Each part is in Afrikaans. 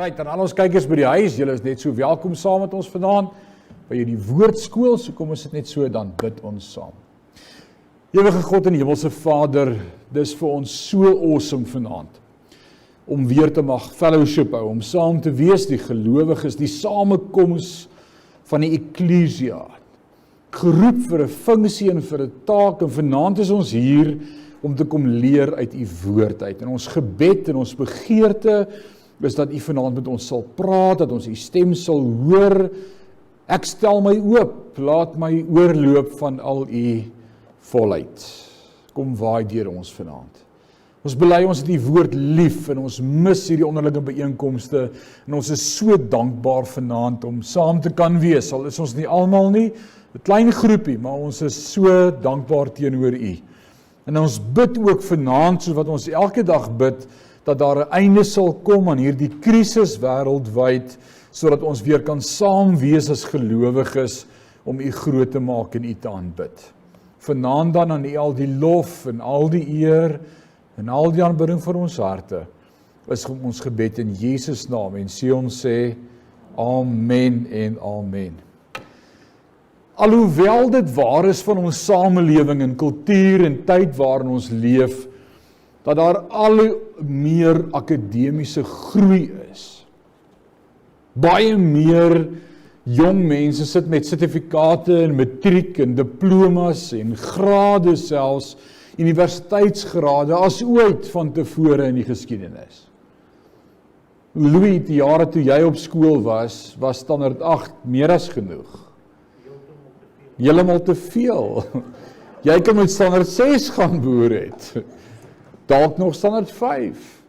Right, en al ons kykers by die huis, julle is net so welkom saam met ons vanaand by die woordskool, so kom ons sit net so, dan bid ons saam. Ewige God en Hemelse Vader, dis vir ons so awesome vanaand, om weer te mag fellowship hou, om saam te wees, die gelowiges, die samekoms van die Ecclesia, geroep vir 'n funksie en vir 'n taak, en vanaand is ons hier, om te kom leer uit u woord uit, en ons gebed en ons begeerte, is dat u vanaand met ons sal praat, dat ons u stem sal hoor. Ek stel my oop, laat my oorloop van al u volheid. Kom waai deur ons vanaand. Ons bely ons het u woord lief en ons mis hierdie onderlinge byeenkomste en ons is so dankbaar vanaand om saam te kan wees. Al is ons nie almal nie, 'n klein groepie, maar ons is so dankbaar teenoor u. En ons bid ook vanaand, soos wat ons elke dag bid, dat daar 'n einde sal kom aan hierdie krisis wêreldwyd, sodat ons weer kan saam wees as gelowiges om u groot te maak en u te aanbid. Vanaand dan aan u al die lof en al die eer en al die aanbidding vir ons harte, is ons gebed in Jesus naam en ons sê amen en amen. Alhoewel dit waar is van ons samelewing en kultuur en tyd waarin ons leef, dat daar al hoe meer akademiese groei is. Baie meer jong mense sit met sertifikate en matriek en diplomas en grade selfs, universiteitsgrade as ooit van tevore in die geskiedenis. Louis, die jare toe jy op skool was standaard 8 meer as genoeg. Heeltemal te veel. Jy kan met standaard 6 gaan boer het. Dalk nog standaard 5.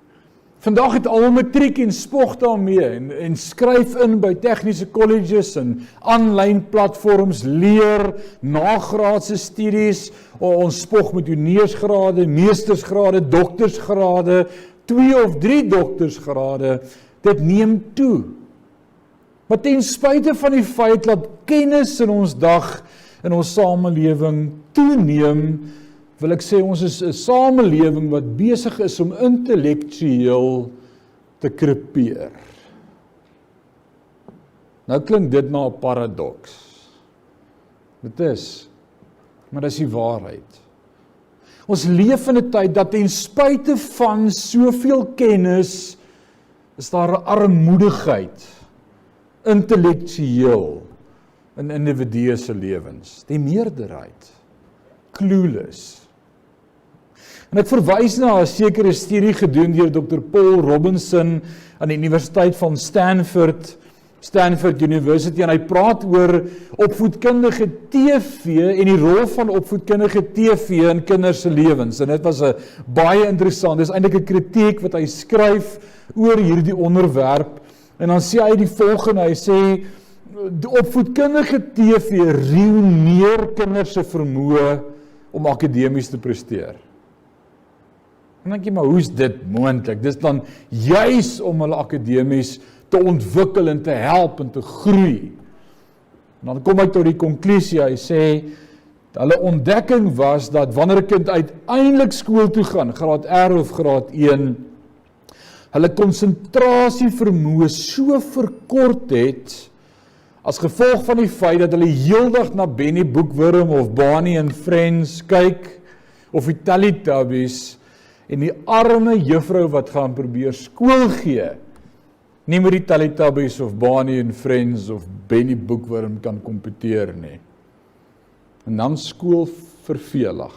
Vandag het almal matriek en spog daarmee en skryf in by tegniese colleges en aanlyn platforms, leer, nagraadse studies, ons spog met honeursgrade, meestersgrade, doktersgrade, 2 of 3 doktersgrade, dit neem toe. Maar ten spyte van die feit dat kennis in ons dag, in ons samelewing toeneem, wil ek sê ons is 'n samelewing wat besig is om intellektueel te krepeer. Nou klink dit na 'n paradoks. Dit is, maar dis die waarheid. Ons leef in 'n tyd dat ten spyte van soveel kennis, is daar 'n armoedigheid, intellektueel, in individue se lewens. Die meerderheid, clueless. En ek verwys na 'n sekere studie gedoen deur Dr. Paul Robinson aan die Universiteit van Stanford University, en hy praat oor opvoedkundige TV en die rol van opvoedkundige TV in kinders se lewens. En dit was 'n baie interessant, dis eintlik 'n kritiek wat hy skryf oor hierdie onderwerp. En dan sê hy die volgende, hy sê die opvoedkundige TV ruïneer kinders se vermoë om akademies te presteer. En dan dink jy, maar hoe is dit moontlik? Dis dan juis om hulle akademies te ontwikkel en te help en te groei. En dan kom hy tot die konklusie, hy sê, hulle ontdekking was dat wanneer 'n kind uiteindelik skool toe gaan, graad R of graad 1, hulle konsentrasievermoë so verkort het, as gevolg van die feit dat hulle heeldag na Benny Boekwurm of Barney and Friends kyk, of die Teletubbies, en die arme juffrou wat gaan probeer skool gee, nie met die Teletubbies of Barney and Friends of Benny Boekwurm kan kompeteer nie. En dan skool vervelig.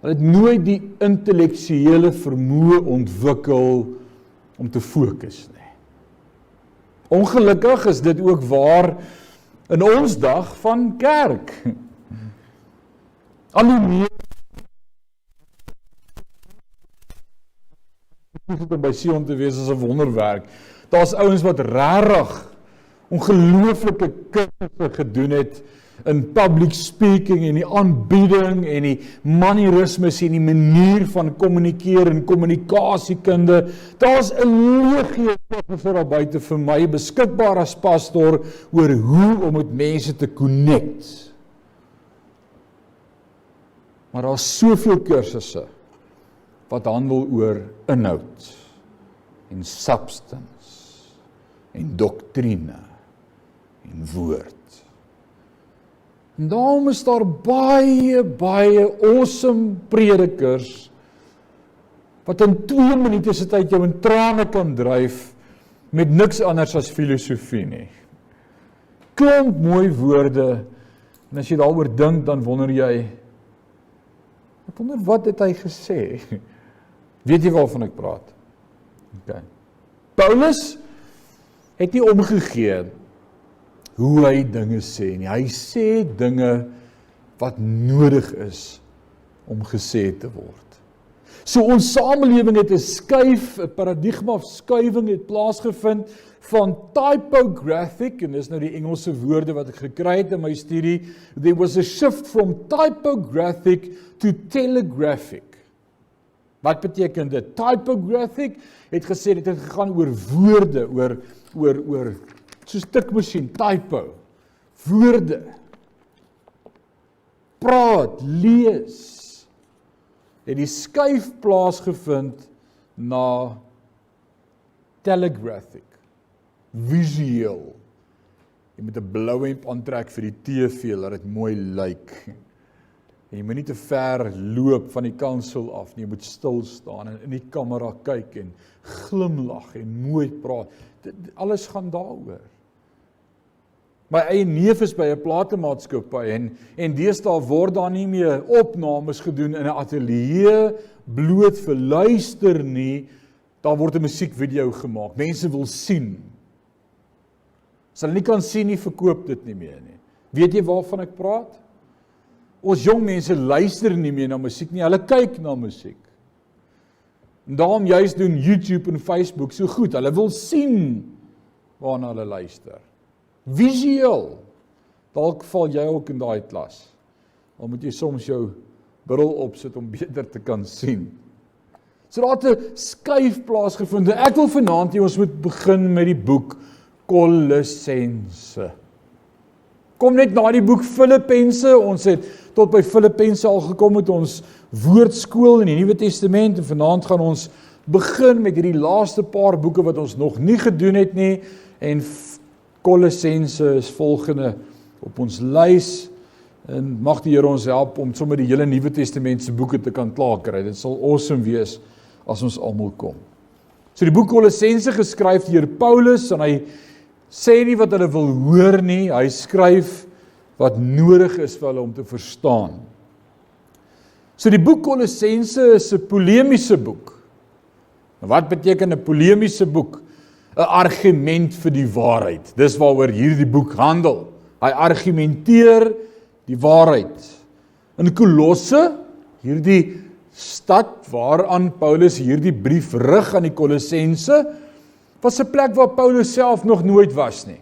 Hulle het nooit die intellektuele vermoë ontwikkel om te fokus nie. Ongelukkig is dit ook waar in ons dag van kerk. Al hoe meer om by Sion te wees as 'n wonderwerk. Daar's ouens wat regtig ongelooflike kursusse gedoen het in public speaking en die aanbieding en die manierismes en die manier van kommunikeer en kommunikasiekunde. Daar's 'n legio kursusse daar buite vir my beskikbaar as pastor oor hoe om met mense te connect. Maar daar's soveel kursusse wat handel oor inhoud en substance en doktrine en woord. En daarom is daar baie awesome predikers wat in 2 minute se tyd jou in trane kan dryf met niks anders as filosofie nie. Klomp mooi woorde, en as jy daaroor dink, dan wonder jy, wat het hy gesê? Weet jy waarvan ek praat? Okay. Paulus het nie omgegee hoe hy dinge sê nie. Hy sê dinge wat nodig is om gesê te word. So ons samelewing het 'n paradigma of skuiving het plaasgevind van typographic, en dis nou die Engelse woorde wat ek gekry het in my studie. There was a shift from typographic to telegraphic. Wat beteken dit? Typographic het gesê dit het gegaan oor woorde, oor soos tikmasjien, typo, woorde, praat, lees. Het die skuif plaasgevind na telegraphic, visueel. Jy moet 'n blou hemp aantrek vir die TV, laat dit mooi lyk. En jy moet nie te ver loop van die kansel af nie, jy moet stil staan en in die kamera kyk en glimlag en mooi praat. Alles gaan daaroor. My eie neef is by 'n platemaatskappy en deesdae word daar nie meer opnames gedoen in 'n ateljee bloot vir luister nie, daar word 'n musiekvideo gemaak. Mense wil sien. As hulle nie kan sien nie, verkoop dit nie meer nie. Weet jy waarvan ek praat? Ons jong mense luister nie meer na musiek nie, hulle kyk na musiek. En daarom juist doen YouTube en Facebook so goed. Hulle wil sien waarna hulle luister. Visueel. Dalk val jy ook in daai klas. Al moet jy soms jou bril opsit om beter te kan sien. So daar het 'n skuif plaasgevind. Ek wil vanaand hê ons moet begin met die boek Kolossense. Kom net na die boek Filippense. Ons het tot by Filippense al gekom met ons woordskool in die Nuwe Testament en vanaand gaan ons begin met hierdie laaste paar boeke wat ons nog nie gedoen het nie, en Kolossense is volgende op ons lys, en mag die Here ons help om sommer die hele Nuwe Testament se boeke te kan klaarkry. Dit sal awesome wees as ons almal kom. So die boek Kolossense geskryf deur Paulus, en hy sê nie wat hulle wil hoor nie, hy skryf wat nodig is vir hulle om te verstaan. So die boek Kolossense is 'n polemiese boek. Wat beteken 'n polemiese boek? 'n Argument vir die waarheid. Dis waaroor hierdie boek handel. Hy argumenteer die waarheid. In Kolosse, hierdie stad waaraan Paulus hierdie brief rig aan die Kolossense, was 'n plek waar Paulus self nog nooit was nie.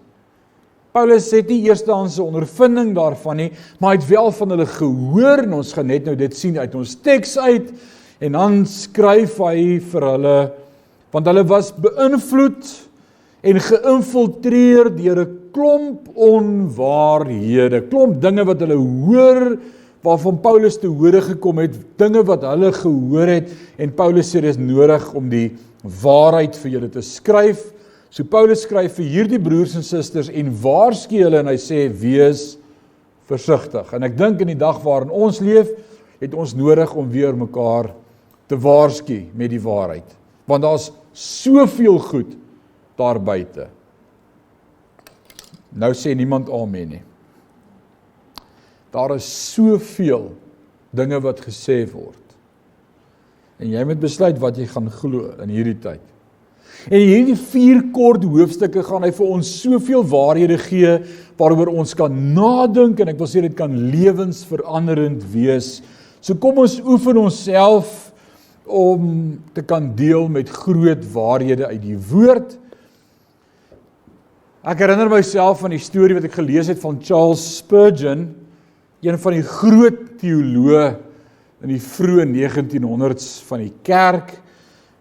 Paulus het nie eerstehandse ondervinding daarvan nie, maar hy het wel van hulle gehoor, en ons gaan net nou dit sien uit ons teks uit, en dan skryf hy vir hulle, want hulle was beïnvloed en geïnfiltreer deur 'n klomp onwaarhede, klomp dinge wat hulle hoor, waarvan Paulus te hore gekom het, dinge wat hulle gehoor het, en Paulus sê dit is nodig om die waarheid vir julle te skryf. So Paulus skryf vir hierdie broers en susters en waarsku hulle, en hy sê, wees versigtig. En ek dink in die dag waarin ons leef, het ons nodig om weer mekaar te waarsku met die waarheid. Want daar's soveel goed daar buite. Nou sê niemand amen nie. Daar is soveel dinge wat gesê word. En jy moet besluit wat jy gaan glo in hierdie tyd. En in hierdie 4 kort hoofstukke gaan hy vir ons soveel waarhede gee, waaroor ons kan nadink, en ek wil sê dit kan lewensveranderend wees. So kom ons oefen onsself om te kan deel met groot waarhede uit die woord. Ek herinner myself van die storie wat ek gelees het van Charles Spurgeon, een van die groot teoloë in die vroeë 1900s van die kerk.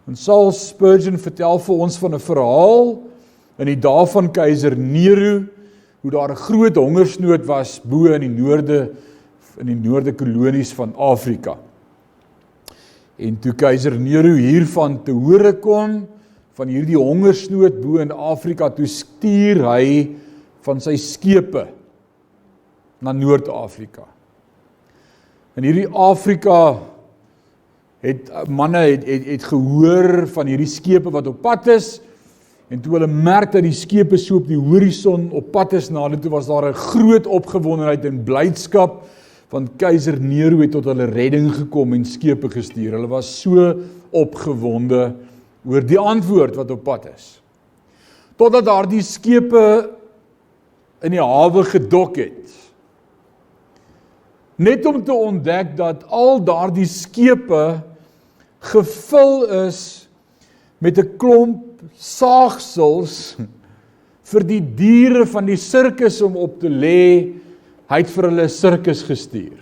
En Charles Spurgeon vertel vir ons van 'n verhaal in die dae van keiser Nero, hoe daar 'n groot hongersnood was bo in die noorde kolonies van Afrika. En toe keiser Nero hiervan te hore kom, van hierdie hongersnood bo in Afrika, toe stuur hy van sy skepe na Noord-Afrika. En hierdie Afrika manne het gehoor van hierdie skepe wat op pad is, en toe hulle merk dat die skepe so op die horison op pad is na hulle, toe was daar 'n groot opgewondenheid en blydskap, want keiser Nero het tot hulle redding gekom en skepe gestuur. Hulle was so opgewonde oor die antwoord wat op pad is. Totdat daar die skepe in die hawe gedok het. Net om te ontdek dat al daardie skepe gevul is met 'n klomp saagsels vir die diere van die sirkus om op te lê. Hy het vir hulle 'n sirkus gestuur.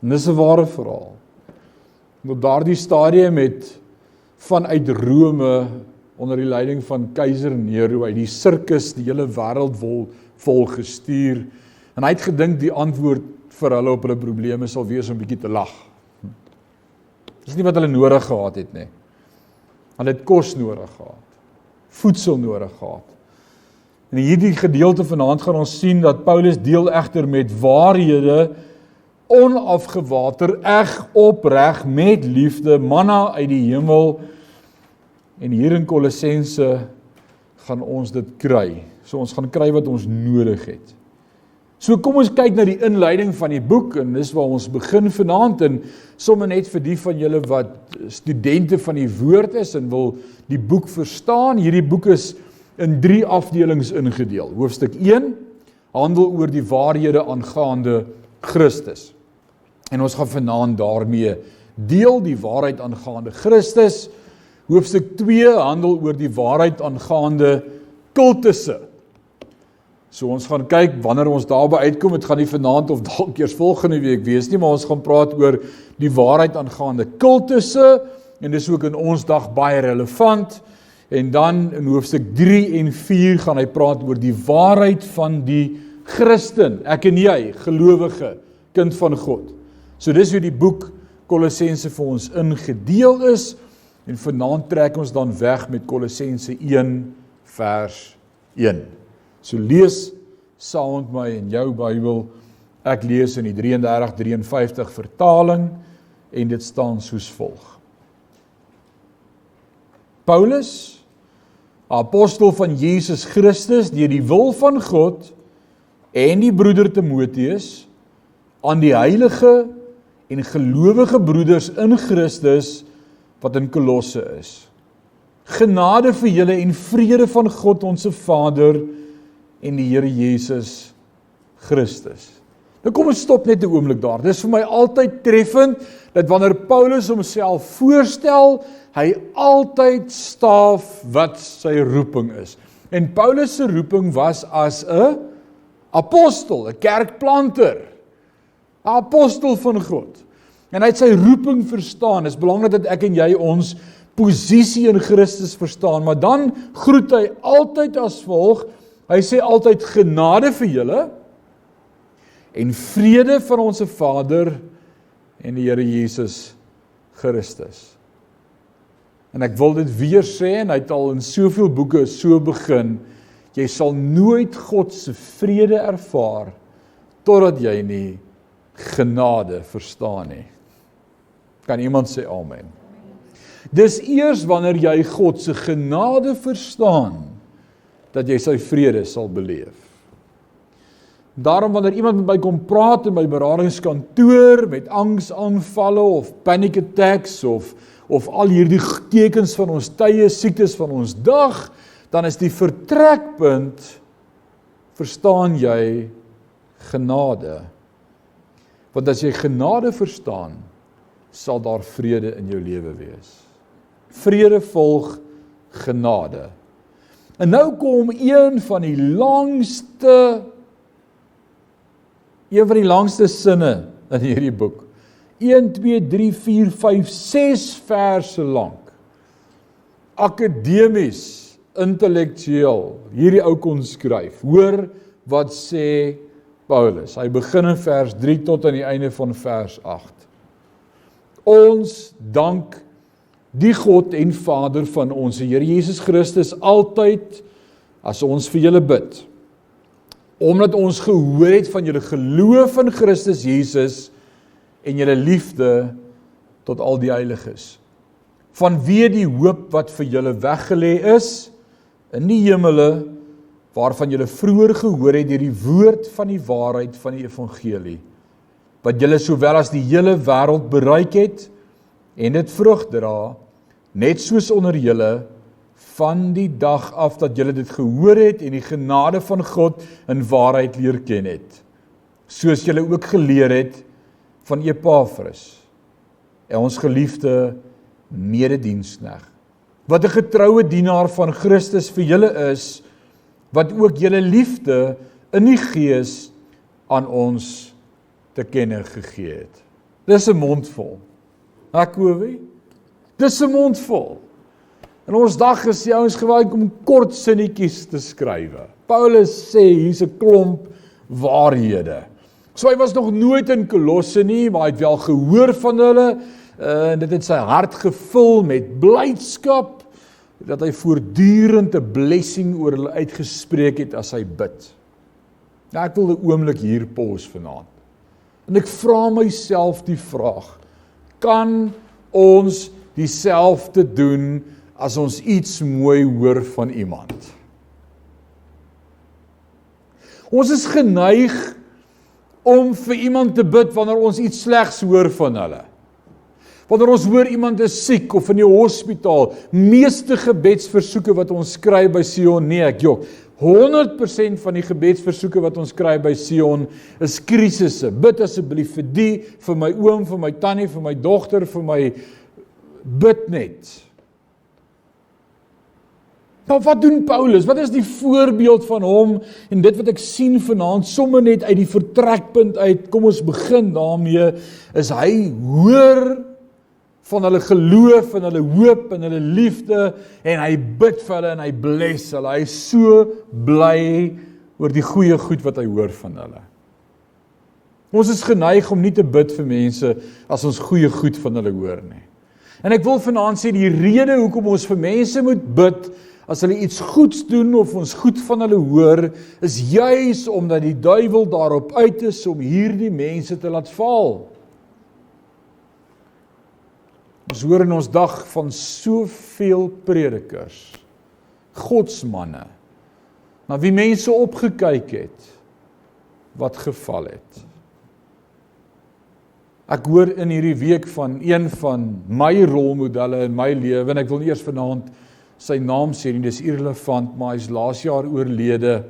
En dis 'n ware verhaal. Op daardie stadium het vanuit Rome onder die leiding van keiser Nero uit die sirkus die hele wêreld vol gestuur. En hy het gedink die antwoord vir hulle op hulle probleme sal wees om 'n bietjie te lag. Dis nie wat hulle nodig gehad het nie. Hulle het kos nodig gehad, voedsel nodig gehad. En in hierdie gedeelte vanaand gaan ons sien dat Paulus deel egter met waarhede, onafgewater, opreg, met liefde, manna uit die hemel. En hier in Kolossense gaan ons dit kry. So ons gaan kry wat ons nodig het. So kom ons kyk na die inleiding van die boek, en dis waar ons begin vanaand, en sommer net vir die van julle wat studente van die woord is, en wil die boek verstaan. Hierdie boek is in 3 afdelings ingedeel. Hoofstuk 1 handel oor die waarhede aangaande Christus. En ons gaan vanaand daarmee deel, die waarheid aangaande Christus. Hoofstuk 2 handel oor die waarheid aangaande kultusse. So ons gaan kyk, wanneer ons daarby uitkom, het gaan nie vanaand of dalk eers volgende week wees nie, maar ons gaan praat oor die waarheid aangaande kultusse, en dis ook in ons dag baie relevant, en dan in hoofstuk 3 en 4 gaan hy praat oor die waarheid van die Christen, ek en jy, gelowige, kind van God. So dis hoe die boek Kolossense vir ons ingedeel is, en vanaand trek ons dan weg met Kolossense 1 vers 1. So lees saam met my in jou Bybel. Ek lees in die 33-53 vertaling en dit staan soos volg. Paulus, apostel van Jesus Christus, deur die wil van God, en die broeder Timoteus, aan die heilige en gelowige broeders in Christus wat in Kolosse is. Genade vir julle en vrede van God ons Vader en die Here Jesus Christus. Nou kom ons stop net 'n oomblik daar. Dis vir my altyd treffend dat wanneer Paulus homself voorstel, hy altyd staaf wat sy roeping is. En Paulus se roeping was as 'n apostel, 'n kerkplanter, 'n apostel van God. En hy het sy roeping verstaan. Dit is belangrik dat ek en jy ons posisie in Christus verstaan, maar dan groet hy altyd as volg. Hy sê altyd genade vir julle en vrede van ons Vader en die Here Jesus Christus. En ek wil dit weer sê, en hy het al in soveel boeke so begin, jy sal nooit God se vrede ervaar totdat jy nie genade verstaan nie. Kan iemand sê amen? Dis eers wanneer jy God se genade verstaan dat jy sy vrede sal beleef. Daarom wanneer iemand met my kom praat in my beradingskantoor met angsaanvalle of panic attacks of al hierdie tekens van ons tye, siektes van ons dag, dan is die vertrekpunt, verstaan jy genade. Want as jy genade verstaan, sal daar vrede in jou lewe wees. Vrede volg genade. En nou kom een van die langste sinne in hierdie boek. 1, 2, 3, 4, 5, 6 verse lank. Akademies, intellektueel, hierdie ou kon skryf. Hoor wat sê Paulus. Hy begin in vers 3 tot aan die einde van vers 8. Ons dank die God en Vader van ons Here Jesus Christus altyd as ons vir julle bid, omdat ons gehoor het van julle geloof in Christus Jesus en julle liefde tot al die heiliges, vanweë die hoop wat vir julle weggelê is in die hemele, waarvan julle vroeër gehoor het deur die woord van die waarheid van die evangelie, wat julle sowel as die hele wêreld bereik het en dit vrug dra, net soos onder julle van die dag af dat julle dit gehoor het en die genade van God in waarheid leer ken het, soos julle ook geleer het van Epaphras, ons geliefde medediensknegt, wat 'n getroue dienaar van Christus vir julle is, wat ook julle liefde in die gees aan ons te kenne gegee het. Dis 'n mondvol. Hakowie, dis 'n mondvol. In ons dag is die ouens gewoond om kort sinnetjies te skrywe. Paulus sê hier's 'n klomp waarhede. So hy was nog nooit in Kolosse nie, maar hy het wel gehoor van hulle, en dit het sy hart gevul met blydskap, dat hy voortdurend 'n blessing oor hulle uitgespreek het as hy bid. Nou ek wil 'n oomblik hier pause vanaand. En ek vra myself die vraag, kan ons dieselfde doen as ons iets mooi hoor van iemand? Ons is geneig om vir iemand te bid wanneer ons iets slegs hoor van hulle. Wanneer ons hoor iemand is siek of in die hospitaal, meeste gebedsversoeke wat ons kry by Sion, nee ek jok, 100% van die gebedsversoeke wat ons kry by Sion is krisisse. Bid asseblief vir die, vir my oom, vir my tannie, vir my dogter, vir my, bid net. Nou wat doen Paulus? Wat is die voorbeeld van hom en dit wat ek sien vanaand, sommer net uit die vertrekpunt uit, kom ons begin daarmee, is hy hoor van hulle geloof en hulle hoop en hulle liefde en hy bid vir hulle en hy bless hulle. Hy is so bly oor die goeie goed wat hy hoor van hulle. Ons is geneig om nie te bid vir mense as ons goeie goed van hulle hoor nie. En ek wil vanaand sê die rede hoekom ons vir mense moet bid as hulle iets goeds doen of ons goed van hulle hoor, is juis omdat die duiwel daarop uit is om hierdie mense te laat val. Ons hoor in ons dag van soveel predikers, godsmanne, na wie mense opgekyk het, wat geval het. Ek hoor in hierdie week van een van my rolmodelle in my lewe, en ek wil nie eers vanaand sy naam sê nie, dis irrelevant, maar hy is laas jaar oorlede,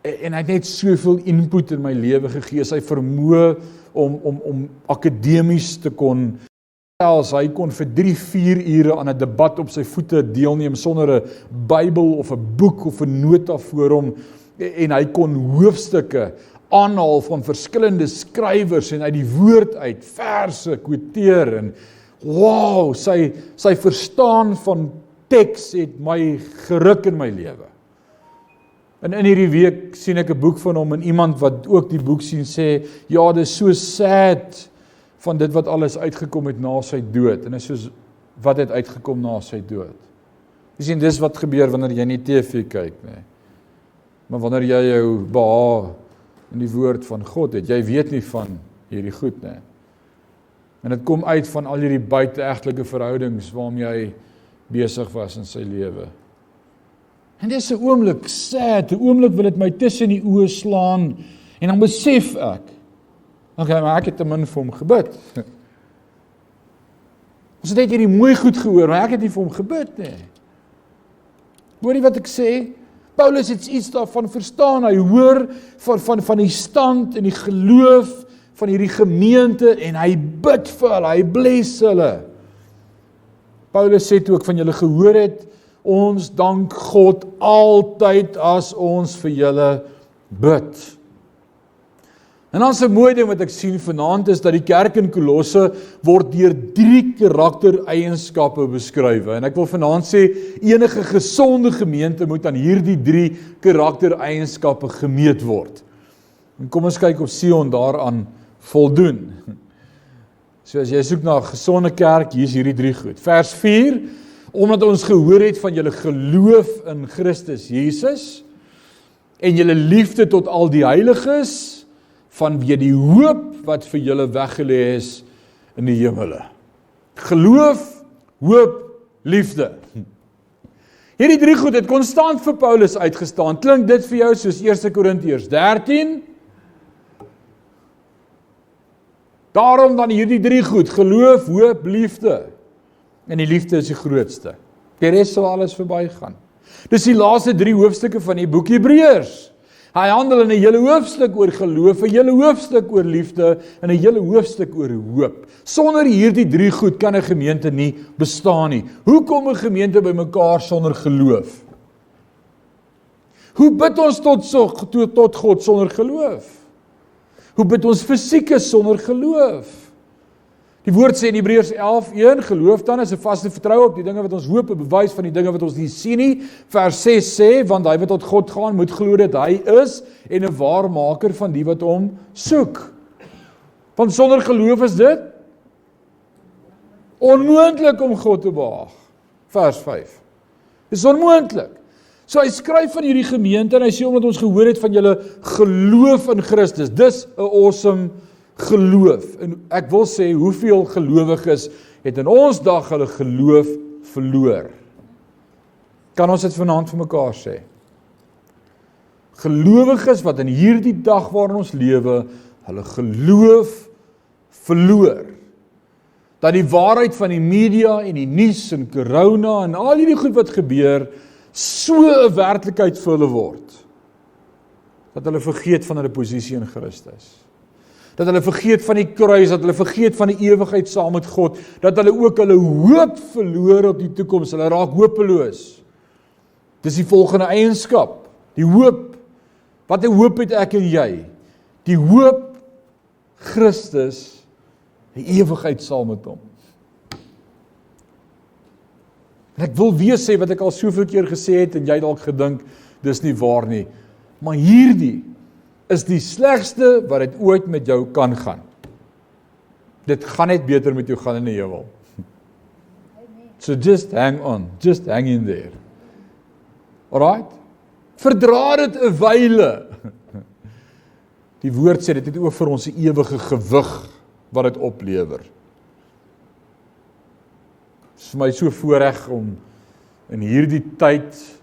en hy het net soveel input in my lewe gegee, sy vermoë om akademies te kon selfs, hy kon vir 3-4 ure aan 'n debat op sy voete deelneem sonder 'n Bybel of 'n boek of 'n nota voor hom, en hy kon hoofstukke aanhaal van verskillende skrywers en uit die woord uit verse kwoteer en wow, sy verstaan van teks het my geruk in my lewe. En in hierdie week sien ek 'n boek van hom en iemand wat ook die boek sien sê, ja, dit is so sad van dit wat alles uitgekom het na sy dood. En dit is soos, wat het uitgekom na sy dood? Jy sien, dis wat gebeur wanneer jy nie TV kyk nie. Maar wanneer jy jou behaag in die woord van God het, jy weet nie van hierdie goed nie. En dit kom uit van al hierdie buiteegtelike verhoudings waarmee jy besig was in sy lewe. En dis 'n oomblik sad, 'n oomblik wil dit my tussen die oë slaan, en dan besef ek, okay, maar ek het te min vir hom gebid. Ons het net hierdie mooi goed gehoor, maar ek het nie vir hom gebid nie. Hoor jy wat ek sê? Paulus het iets daarvan verstaan, hy hoor van die stand en die geloof van hierdie gemeente, en hy bid vir hulle, hy bless hulle. Paulus sê toe ek van julle gehoor het, ons dank God altyd as ons vir julle bid. En dan 'n mooi ding wat ek sien vanaand is dat die kerk in Kolosse word deur 3 karaktereienskappe beskryf. En ek wil vanaand sê, enige gesonde gemeente moet aan hierdie 3 karaktereienskappe gemeet word. En kom ons kyk of Sion daaraan voldoen. So as jy soek na 'n gesonde kerk, hier is hierdie 3 goed. Vers 4, omdat ons gehoor het van julle geloof in Christus Jesus en julle liefde tot al die heiliges, vanweë die hoop wat vir julle weggelê is in die hemele. Geloof, hoop, liefde. Hierdie 3 goed het konstant vir Paulus uitgestaan. Klink dit vir jou soos 1 Korintiërs 13? Daarom dan hierdie 3 goed, geloof, hoop, liefde. En die liefde is die grootste. Die res sal alles verbygaan. Dis die laaste 3 hoofstukke van die boek Hebreërs. Hy handel in 'n hele hoofstuk oor geloof, 'n hele hoofstuk oor liefde en 'n hele hoofstuk oor hoop. Sonder hierdie 3 goed kan 'n gemeente nie bestaan nie. Hoe kom 'n gemeente bymekaar sonder geloof? Hoe bid ons tot God sonder geloof? Hoe bid ons fisiek sonder geloof? Die woord sê in Hebreërs 11:1, geloof dan is 'n vaste vertroue op die dinge wat ons hoop, 'n bewys van die dinge wat ons nie sien nie. Vers 6 sê, want hy wat tot God gaan, moet glo dat hy is en 'n waarmaker van die wat hom soek. Want sonder geloof is dit onmoontlik om God te behaag. Vers 5. Dis onmoontlik. So hy skryf van hierdie gemeente en hy sê omdat ons gehoor het van julle geloof in Christus. Dis 'n awesome geloof. En ek wil sê, hoeveel gelowiges het in ons dag hulle geloof verloor? Kan ons dit vanaand vir mekaar sê? Gelowiges wat in hierdie dag waarin ons lewe, hulle geloof verloor. Dat die waarheid van die media en die nuus en corona en al hierdie goed wat gebeur, so 'n werklikheid vir hulle word. Dat hulle vergeet van hulle posisie in Christus. Dat hulle vergeet van die kruis, dat hulle vergeet van die ewigheid saam met God, dat hulle ook hulle hoop verloor op die toekoms, hulle raak hopeloos. Dis die volgende eienskap, die hoop. Wat 'n hoop het ek en jy? Die hoop Christus, die ewigheid saam met hom. En ek wil weer sê wat ek al soveel keer gesê het en jy dalk gedink, dis nie waar nie. Maar hierdie is die slegste wat dit ooit met jou kan gaan. Dit gaan net beter met jou gaan in die hemel. So just hang on, just hang in there. Alright? Verdra dit 'n wyle. Die woord sê dit het ook vir ons 'n ewige gewig wat dit oplewer. Dit is vir my so voorreg om in hierdie tyd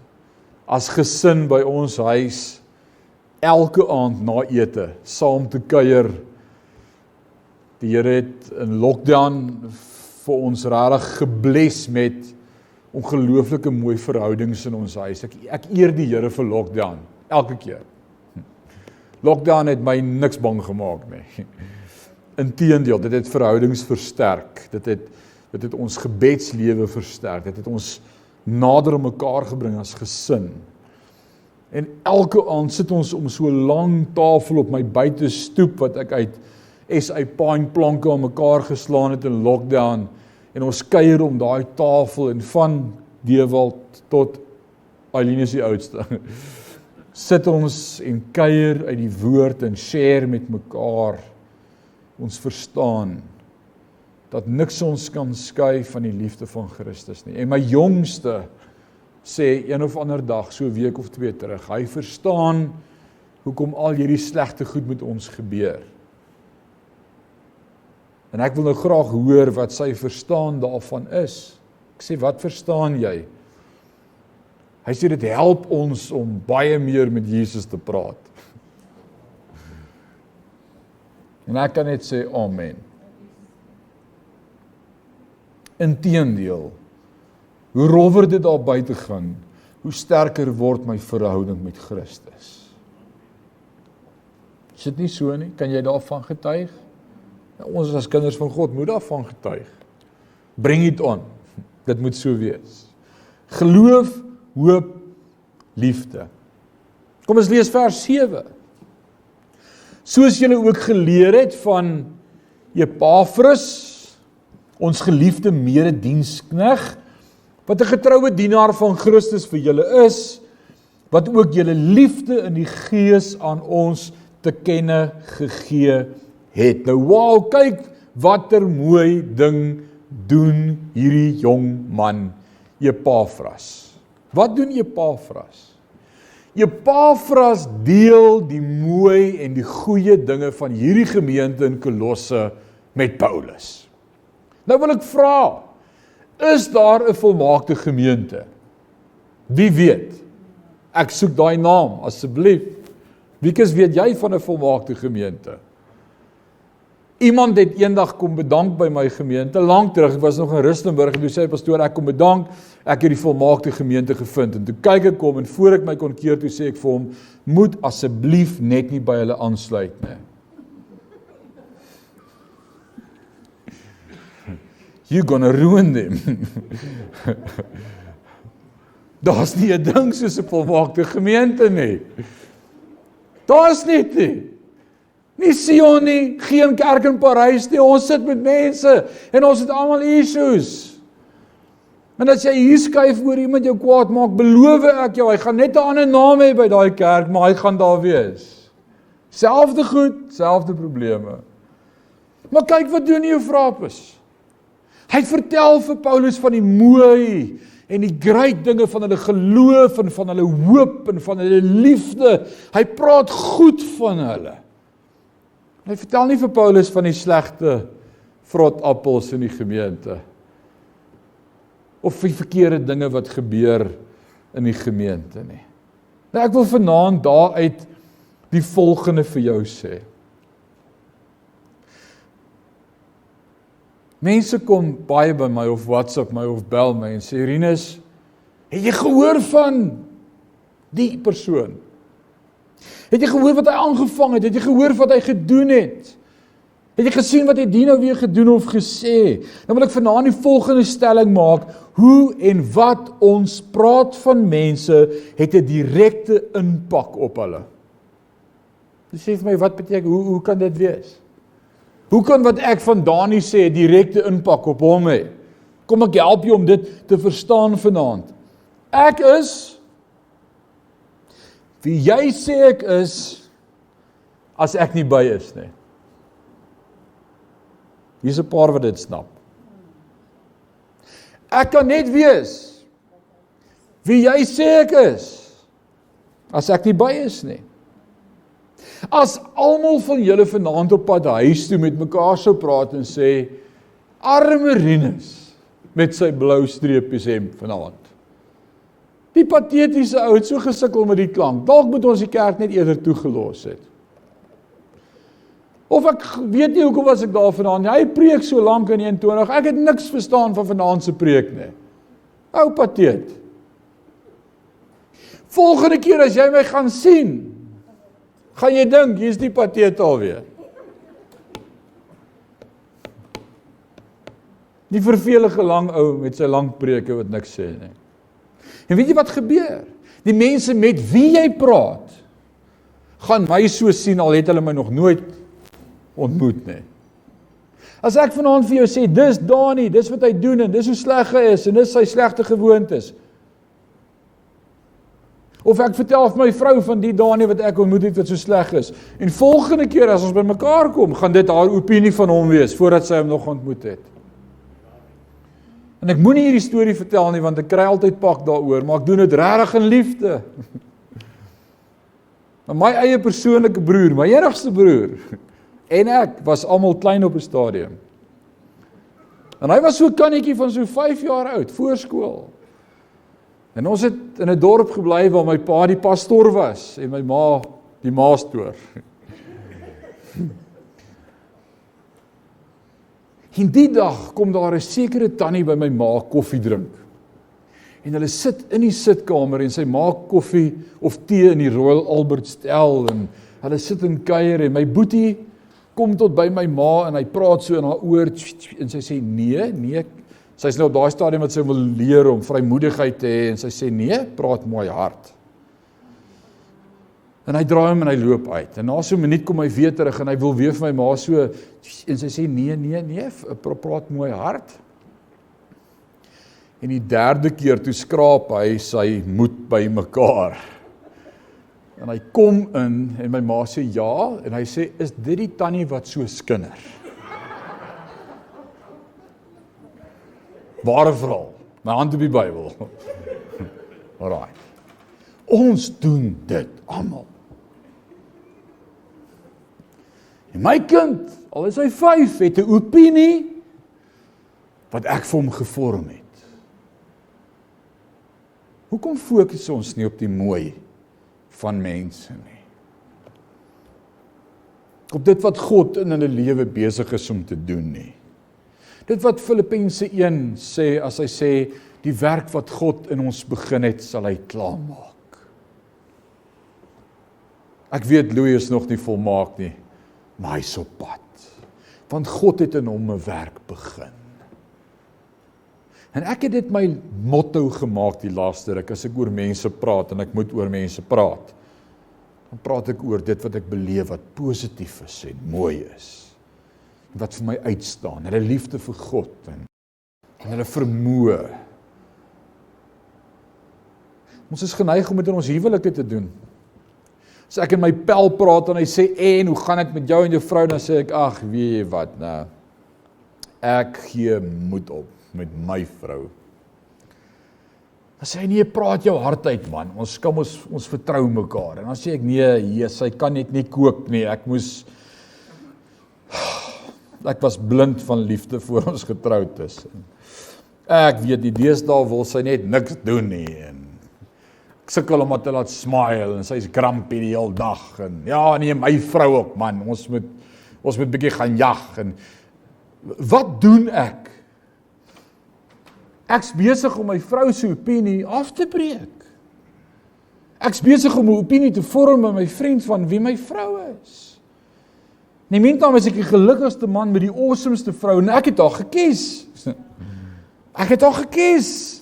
as gesin by ons huis elke aand na ete saam te kuier. Die Here het in lockdown vir ons regtig gebless met ongelooflike mooi verhoudings in ons huis. Ek eer die Here vir lockdown elke keer. Lockdown het my niks bang gemaak nie. Inteendeel, dit het verhoudings versterk. Dit het ons gebedslewe versterk. Dit het ons nader aan mekaar gebring as gesin. En elke aand sit ons om so 'n lang tafel op my buitestoep wat ek uit SA pine planke aan mekaar geslaan het in lockdown. En ons kuier om daai tafel en van Dewald tot Eileen is die oudste. Sit ons en kuier uit die woord en share met mekaar. Ons verstaan dat niks ons kan skei van die liefde van Christus nie. En my jongste sê een of ander dag, so 'n week of 2 terug, hy verstaan hoekom al hierdie slegte goed met ons gebeur. En ek wil nou graag hoor wat sy verstaan daarvan is. Ek sê, wat verstaan jy? Hy sê, dit help ons om baie meer met Jesus te praat. En ek kan net sê, amen. Inteendeel, hoe rowwer dit daar buite gaan, hoe sterker word my verhouding met Christus. Is dit nie so nie? Kan jy daarvan getuig? Ons as kinders van God moet daarvan getuig. Bring it on. Dit moet so wees. Geloof, hoop, liefde. Kom ons lees vers 7. Soos julle ook geleer het van Epafras, ons geliefde mededienskneg, wat 'n getroue dienaar van Christus vir julle is, wat ook julle liefde in die Gees aan ons te kenne gegee het. Nou wow, kyk watter mooi ding doen hierdie jong man, Epafras. Wat doen Epafras? Epafras deel die mooi en die goeie dinge van hierdie gemeente in Kolosse met Paulus. Nou wil ek vra, is daar 'n volmaakte gemeente? Wie weet? Ek soek daai naam, asseblief. Wiekes, weet jy van 'n volmaakte gemeente? Iemand het eendag kom bedank by my gemeente, lank terug, ek was nog in Rustenburg, en toe sê pastoor, ek kom bedank, ek het die volmaakte gemeente gevind, en toe kyk ek hom, en voor ek my kon keer, toe sê ek vir hom, moet asseblief net nie by hulle aansluit nie. You're gonna ruin them. Daar's nie 'n ding soos 'n volmaakte gemeente nie. Daar's net nie. Nie Sion nie, geen kerk in Parys nie, ons sit met mense, en ons het almal issues. En as jy hier skuif oor iemand jou kwaad maak, beloof ek jou, hy gaan net 'n ander naam hê by daai kerk, maar hy gaan daar wees. Selfde goed, selfde probleme. Maar kyk wat doen Eufrapis. Hy vertel vir Paulus van die mooi en die groot dinge van hulle geloof en van hulle hoop en van hulle liefde. Hy praat goed van hulle. Hy vertel nie vir Paulus van die slegte vrotappels in die gemeente. Of die verkeerde dinge wat gebeur in die gemeente nie. Nou ek wil vanaand daaruit die volgende vir jou sê. Mense kom baie by my of WhatsApp my of bel my en sê, Rinus, het jy gehoor van die persoon? Het jy gehoor wat hy aangevang het? Het jy gehoor wat hy gedoen het? Het jy gesien wat hy die nou weer gedoen of gesê? Nou wil ek vanaand die volgende stelling maak, hoe en wat ons praat van mense het 'n direkte impak op hulle. Jy sê vir my, wat beteken, hoe kan dit wees? Hoe kan wat ek van Dani sê 'n direkte impak op hom hê? Kom ek help jou om dit te verstaan vanaand. Ek is wie jy sê ek is as ek nie by is nie. Hier's 'n paar wat dit snap. Ek kan net wees wie jy sê ek is as ek nie by is nie. As almal van julle vanaand op pad huis toe met mekaar sou praat en sê, arme Rinus met sy blou streepies hemp vanaand. Die patetiese ou het so gesukkel met die klank. Dalk moet ons die kerk net eerder toegelos het. Of ek weet nie hoekom was ek daar vanaand. Hy preek so lank in 21. Ek het niks verstaan van vanaand se preek nie. Ou patet. Volgende keer as jy my gaan sien, gaan jy dink, hier's die patet alweer. Die vervelige lang ou met sy lang preke wat niks sê nie. En weet jy wat gebeur? Die mense met wie jy praat, gaan my so sien, al het hulle my nog nooit ontmoet nie. As ek vanaand vir jou sê, dis Dani, dis wat hy doen, en dis hoe sleg hy is, en dis sy slegte gewoontes. Of ek vertel vir my vrou van die Dani wat ek ontmoet het wat so sleg is. En volgende keer as ons by mekaar kom, gaan dit haar opinie van hom wees, voordat sy hom nog ontmoet het. En ek moenie hierdie storie vertel nie, want ek kry altyd pak daaroor, maar ek doen dit regtig in liefde. Maar my eie persoonlike broer, my enigste broer, en ek was almal klein op 'n stadium. En hy was so 'n kannetjie van so 5 jaar oud, voorskool. En ons het in 'n dorp gebly waar my pa die pastoor was en my ma die maastoor. En die dag kom daar 'n sekere tannie by my ma koffie drink. En hulle sit in die sitkamer en sy maak koffie of tee in die Royal Albert stel en hulle sit en kuier en my boetie kom tot by my ma en hy praat so in haar oor en sy sê nee, sy's nou op daai stadium wat sy wil leer om vrymoedigheid te hê en sy sê nee, praat mooi hard. En hy draai hom en hy loop uit. En na so 'n minuut kom hy weer terug en hy wil weer vir my ma so en sy sê nee, praat mooi hard. En die derde keer toe skraap hy sy moed by mekaar. En hy kom in en my ma sê ja en hy sê is dit die tannie wat so skinder? Ware verhaal. My hand op die Bybel. Alraai. Ons doen dit almal. En my kind, al is hy 5, het 'n opinie wat ek vir hom gevorm het. Hoekom fokus ons nie op die mooi van mense nie? Op dit wat God in hulle lewe besig is om te doen nie. Dit wat Filippense 1 sê, as hy sê, die werk wat God in ons begin het, sal hy klaarmaak. Ek weet Louis is nog nie volmaak nie, maar hy's op pad. Want God het in hom 'n werk begin. En ek het dit my motto gemaak die laaste ruk, as ek oor mense praat, en ek moet oor mense praat, dan praat ek oor dit wat ek beleef, wat positief is en mooi is. Wat vir my uitstaan, hulle liefde vir God, en hulle vermoë. Ons is geneig om dit in ons huwelike te doen. As ek in my pel praat en hy sê, en hoe gaan dit met jou en jou vrou, dan sê ek, ag, weet jy wat, nou, ek gee moed op met my vrou. Dan sê hy, nee, praat jou hart uit, man, ons vertrou mekaar. En dan sê ek, nee, sy kan net nie kook nie, ek was blind van liefde voor ons getroud is. Ek weet die deesdae wil sy net niks doen nie, en ek sukkel om haar te laat smile, en sy is grumpy die hele dag, en ja, nee, my vrou ook, man, ons moet bietjie gaan jag, en wat doen ek? Ek's besig om my vrou se opinie af te breek. Ek's besig om 'n opinie te vorm met my vriend van wie my vrou is. In die meantime is ek die gelukkigste man met die awesomeste vrou, en ek het haar gekies. Ek het haar gekies.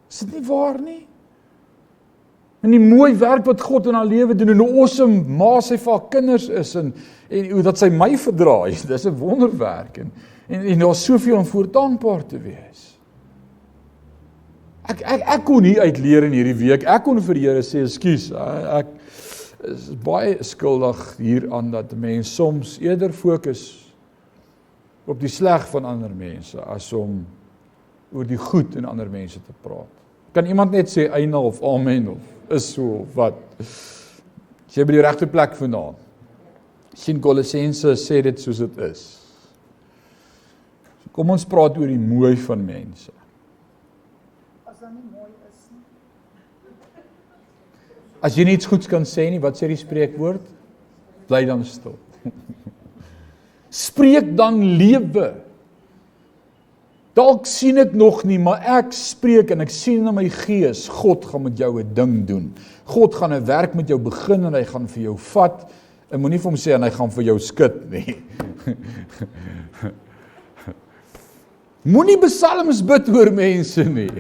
Is dit nie waar nie? En die mooi werk wat God in haar lewe doen, en hoe awesome ma sy vir haar kinders is, en hoe dat sy my verdra, dis 'n wonderwerk, en daar's soveel om voordankbaar te wees. Ek kon nie uitleer in hierdie week, ek kon vir die Here sê, ekskuus, ek is baie skuldig hieraan, dat mense soms eerder fokus op die sleg van ander mense, as om oor die goed in ander mense te praat. Kan iemand net sê, eina of amen, of is so, of wat? As jy by die regte plek vandaan. Sien Kolossense sê dit soos dit is. So kom ons praat oor die mooi van mense. As dat nie mooi is nie. As jy niets goeds kan sê nie, wat sê die spreekwoord? Bly dan stil. Spreek dan lewe. Dalk sien ek nog nie, maar ek spreek en ek sien in my gees, God gaan met jou 'n ding doen. God gaan 'n werk met jou begin en hy gaan vir jou vat. En moenie vir hom sê en hy gaan vir jou skud nie. Moenie psalms bid oor mense nie.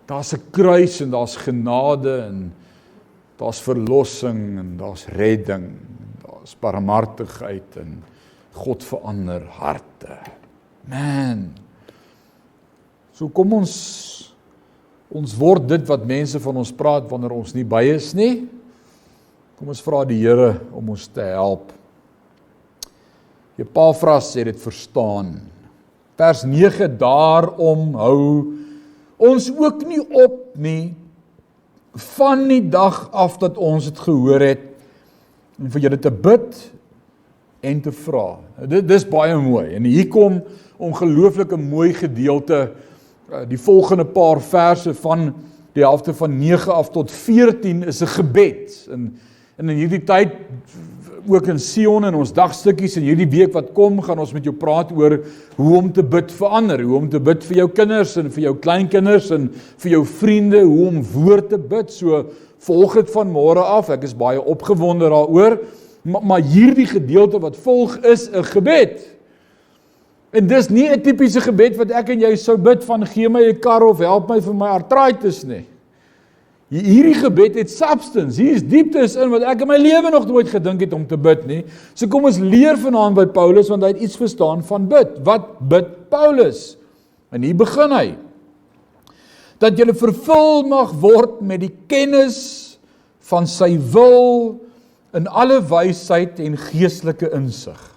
Daar's 'n kruis en daar's genade en daar's verlossing en daar's redding, daar's barmhartigheid en God verander harte. Man. So kom ons word dit wat mense van ons praat wanneer ons nie by is nie. Kom ons vra die Here om ons te help. Epafras sê dit verstaan. Vers 9, daarom hou ons ook nie op nie, van die dag af dat ons het gehoor het, en vir julle te bid en te vra. Dis baie mooi, en hier kom ongelooflike mooi gedeelte, die volgende paar verse van die helfte van 9 af tot 14 is 'n gebed, en in hierdie tyd, ook in Sion en ons dagstukkies en hierdie week wat kom, gaan ons met jou praat oor hoe om te bid vir ander, hoe om te bid vir jou kinders en vir jou kleinkinders en vir jou vriende, hoe om woord te bid. So volg dit van môre af. Ek is baie opgewonde daaroor, maar hierdie gedeelte wat volg is 'n gebed. En dis nie 'n tipiese gebed wat ek en jy sou bid van gee my 'n kar of help my vir my artritis nie. Hierdie gebed het substance, hier is dieptes in wat ek in my lewe nog nooit gedink het om te bid nie. So kom ons leer vanaand by Paulus, want hy het iets verstaan van bid. Wat bid Paulus? En hier begin hy. Dat julle vervul mag word met die kennis van sy wil in alle wysheid en geestelike insig.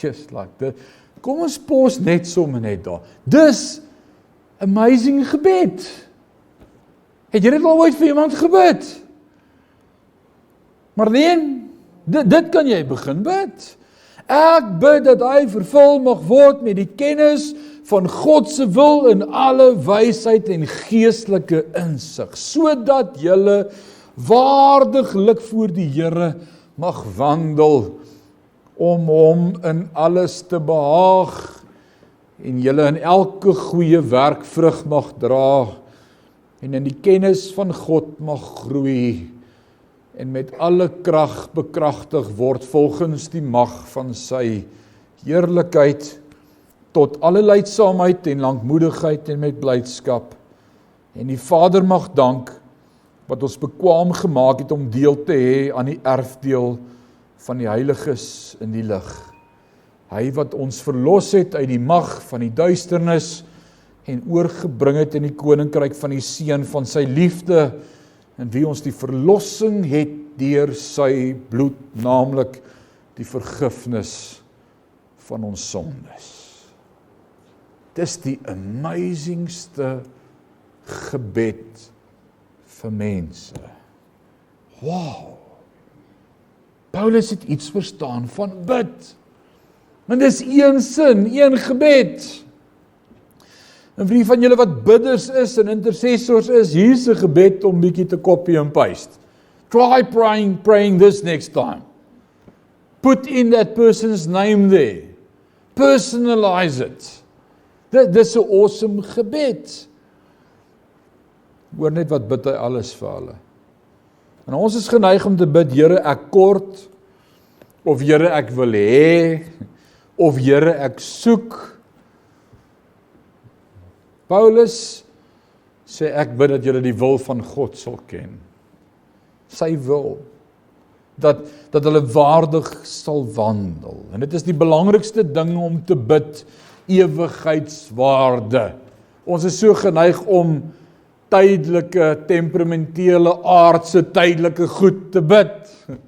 Just like that. Kom ons pos net sommer net daar. Dis amazing gebed. Het jy dit al ooit vir iemand gebid? Maar nee, dit kan jy begin bid. Ek bid dat hy vervul mag word met die kennis van God se wil in alle wysheid en geestelike insig, sodat julle waardiglik voor die Here mag wandel, om hom in alles te behaag, en julle in elke goeie werk vrug mag dra, en in die kennis van God mag groei, en met alle krag bekragtig word volgens die mag van sy heerlikheid, tot alle lydsaamheid en lankmoedigheid en met blydskap. En die Vader mag dank, wat ons bekwaam gemaak het om deel te hê aan die erfdeel van die heiliges in die lig. Hy wat ons verlos het uit die mag van die duisternis en oorgebring het in die koninkryk van die Seun van sy liefde, en wie ons die verlossing het deur sy bloed, naamlik die vergifnis van ons sondes. Dis die amazingste gebed vir mense. Wow! Paulus het iets verstaan van bid. Want dis een sin, een gebed. En vir die van julle wat bidders is en intercessors is, hier's 'n gebed om bietjie te copy and paste. Try praying this next time. Put in that person's name there. Personalize it. Dis 'n awesome gebed. Hoor net wat bid hy alles vir hulle. En ons is geneig om te bid, Here, ek kort, of Here, ek wil hê, of Here, ek soek. Paulus sê, ek bid dat julle die wil van God sal ken. Sy wil. Dat hulle waardig sal wandel. En dit is die belangrikste ding om te bid, ewigheidswaarde. Ons is so geneig om tydelike, temperamentele, aardse, tydelike goed te bid.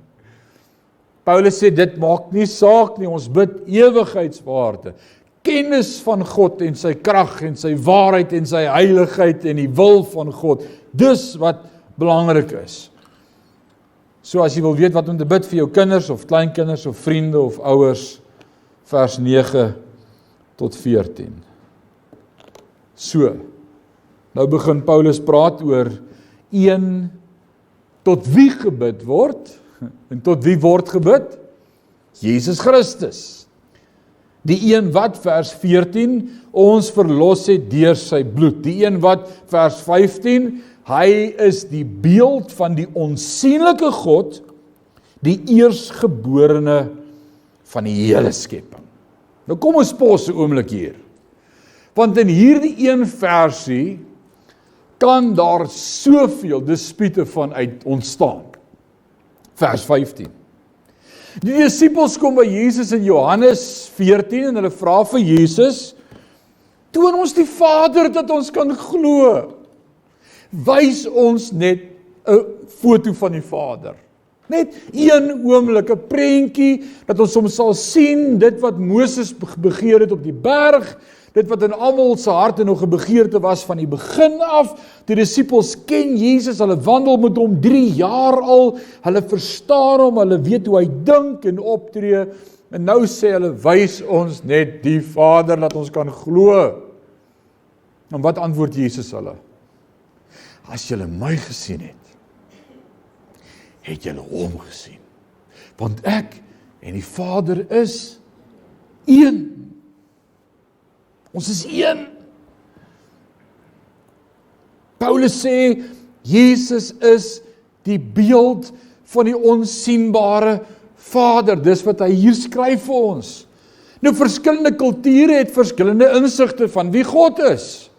Paulus sê, dit maak nie saak nie, ons bid ewigheidswaarde. Kennis van God en sy krag en sy waarheid en sy heiligheid en die wil van God. Dis wat belangrik is. So as jy wil weet wat om te bid vir jou kinders of kleinkinders of vriende of ouers, vers 9 tot 14. So, nou begin Paulus praat oor een tot wie gebid word, en tot wie word gebid? Jesus Christus. Die een wat, vers 14, ons verlos het deur sy bloed. Die een wat, vers 15, hy is die beeld van die onsienlike God, die eersgeborene van die hele skepping. Nou kom ons pos 'n oomblik hier. Want in hierdie een versie kan daar soveel dispute van uit ontstaan. Vers 15. Die disippels kom by Jesus in Johannes 14 en hulle vra vir Jesus, toon ons die Vader dat ons kan glo. Wys ons net 'n foto van die Vader. Net een oomblik, 'n prentjie, dat ons hom sal sien, dit wat Moses begeer het op die berg, dit wat in almal se harte nog 'n begeerte was van die begin af. Die disippels ken Jesus, hulle wandel met hom 3 jaar al, hulle verstaan hom, hulle weet hoe hy dink en optree, en nou sê hulle, wys ons net die Vader, dat ons kan glo. En wat antwoord Jesus hulle? As julle my gesien het, het julle hom gesien. Want ek en die Vader is een. Ons is een. Paulus sê, Jesus is die beeld van die onsienbare Vader. Dis wat hy hier skryf vir ons. Nou, verskillende kulture het verskillende insigte van wie God is.